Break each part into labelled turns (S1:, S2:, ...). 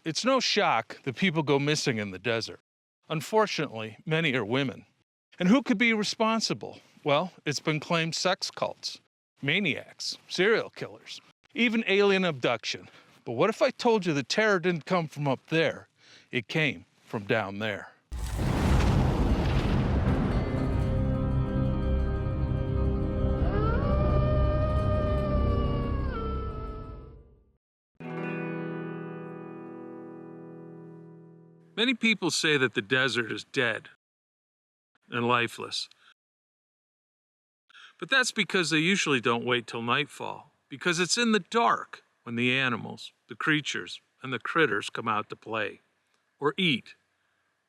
S1: It's no shock that people go missing in the desert. Unfortunately, many are women. And who could be responsible? Well, it's been claimed sex cults, maniacs, serial killers, even alien abduction. But what if I told you the terror didn't come from up there? It came from down there. Many people say that the desert is dead and lifeless. But that's because they usually don't wait till nightfall, because it's in the dark when the animals, the creatures, and the critters come out to play, or eat,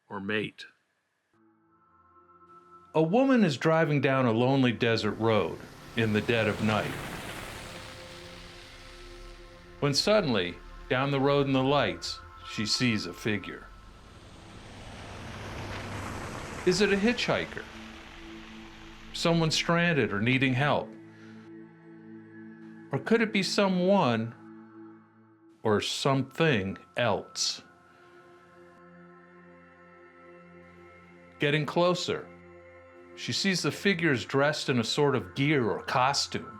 S1: or mate. A woman is driving down a lonely desert road in the dead of night, when suddenly, down the road in the lights, she sees a figure. Is it a hitchhiker? Someone stranded or needing help? Or could it be someone or something else? Getting closer, she sees the figure is dressed in a sort of gear or costume.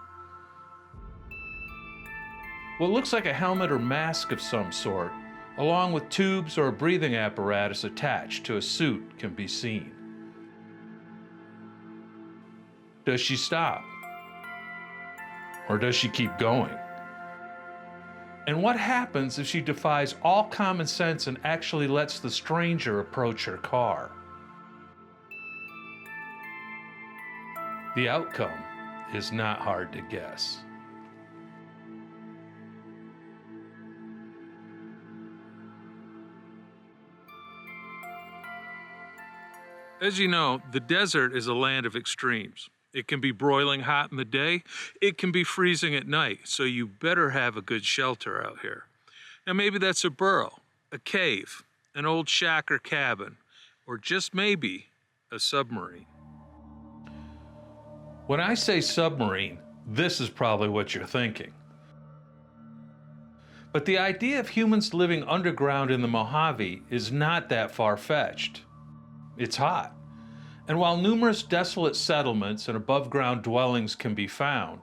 S1: What looks like a helmet or mask of some sort, along with tubes or a breathing apparatus attached to a suit, can be seen. Does she stop? Or does she keep going? And what happens if she defies all common sense and actually lets the stranger approach her car? The outcome is not hard to guess. As you know, the desert is a land of extremes. It can be broiling hot in the day, it can be freezing at night, so you better have a good shelter out here. Now maybe that's a burrow, a cave, an old shack or cabin, or just maybe a submarine. When I say submarine, this is probably what you're thinking. But the idea of humans living underground in the Mojave is not that far-fetched. It's hot. And while numerous desolate settlements and above-ground dwellings can be found,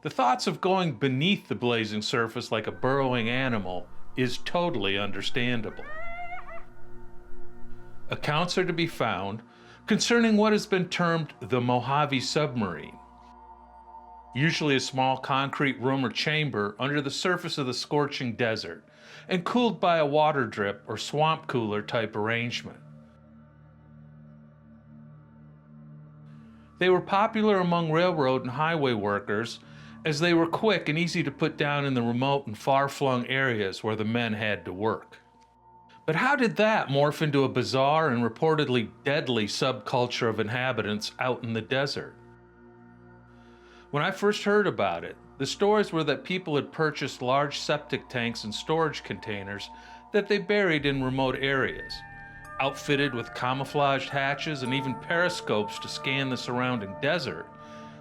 S1: the thoughts of going beneath the blazing surface like a burrowing animal is totally understandable. Accounts are to be found concerning what has been termed the Mojave Submarine, usually a small concrete room or chamber under the surface of the scorching desert and cooled by a water drip or swamp cooler type arrangement. They were popular among railroad and highway workers as they were quick and easy to put down in the remote and far-flung areas where the men had to work. But how did that morph into a bizarre and reportedly deadly subculture of inhabitants out in the desert? When I first heard about it, the stories were that people had purchased large septic tanks and storage containers that they buried in remote areas, outfitted with camouflaged hatches and even periscopes to scan the surrounding desert.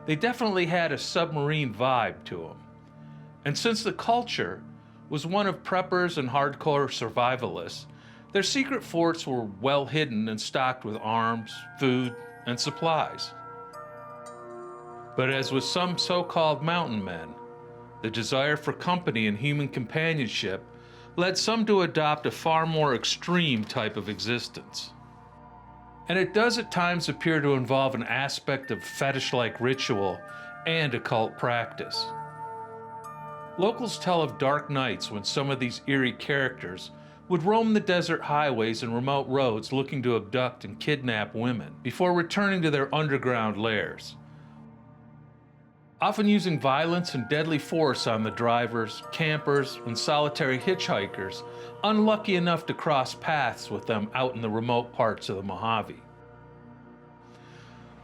S1: They definitely had a submarine vibe to them. And since the culture was one of preppers and hardcore survivalists, their secret forts were well hidden and stocked with arms, food, and supplies. But as with some so-called mountain men, the desire for company and human companionship led some to adopt a far more extreme type of existence. And it does at times appear to involve an aspect of fetish-like ritual and occult practice. Locals tell of dark nights when some of these eerie characters would roam the desert highways and remote roads looking to abduct and kidnap women before returning to their underground lairs, often using violence and deadly force on the drivers, campers, and solitary hitchhikers unlucky enough to cross paths with them out in the remote parts of the Mojave.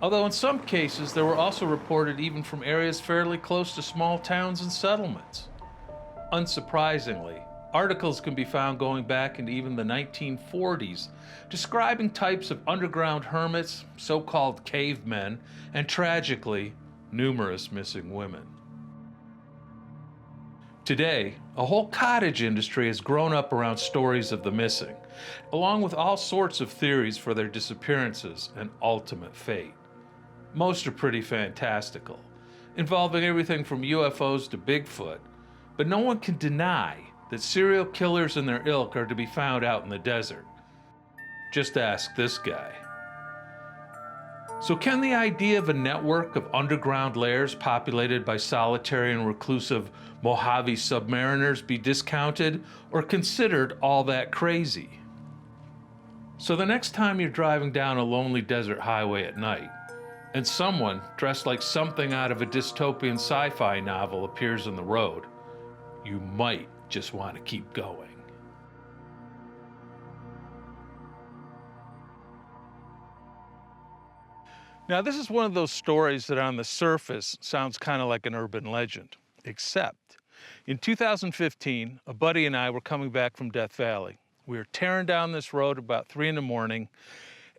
S1: Although in some cases there were also reported even from areas fairly close to small towns and settlements. Unsurprisingly, articles can be found going back into even the 1940s describing types of underground hermits, so-called cavemen, and tragically, numerous missing women. Today, a whole cottage industry has grown up around stories of the missing, along with all sorts of theories for their disappearances and ultimate fate. Most are pretty fantastical, involving everything from UFOs to Bigfoot, but no one can deny that serial killers and their ilk are to be found out in the desert. Just ask this guy. So can the idea of a network of underground lairs populated by solitary and reclusive Mojave submariners be discounted or considered all that crazy? So the next time you're driving down a lonely desert highway at night, and someone dressed like something out of a dystopian sci-fi novel appears in the road, you might just want to keep going. Now, this is one of those stories that on the surface sounds kind of like an urban legend, except in 2015, a buddy and I were coming back from Death Valley. We were tearing down this road about 3 in the morning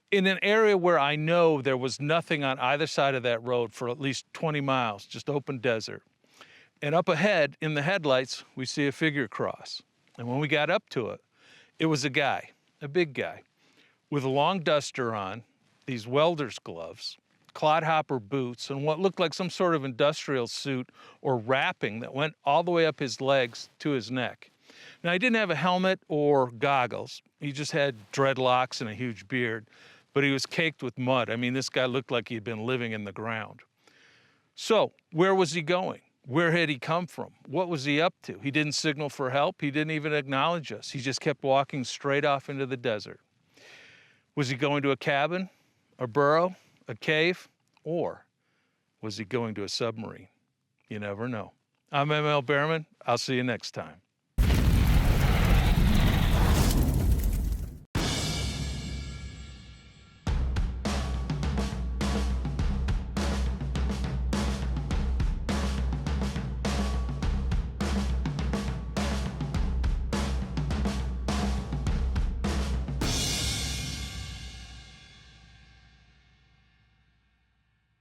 S1: in an area where I know there was nothing on either side of that road for at least 20 miles, just open desert. And up ahead, in the headlights, we see a figure cross. And when we got up to it, it was a guy, a big guy, with a long duster on, these welder's gloves, clodhopper boots, and what looked like some sort of industrial suit or wrapping that went all the way up his legs to his neck. Now, he didn't have a helmet or goggles. He just had dreadlocks and a huge beard, but he was caked with mud. I mean, this guy looked like he'd been living in the ground. So, where was he going? Where had he come from? What was he up to? He didn't signal for help. He didn't even acknowledge us. He just kept walking straight off into the desert. Was he going to a cabin, a burrow, a cave, or was he going to a submarine? You never know. I'm m.l.behrman. I'll see you next time.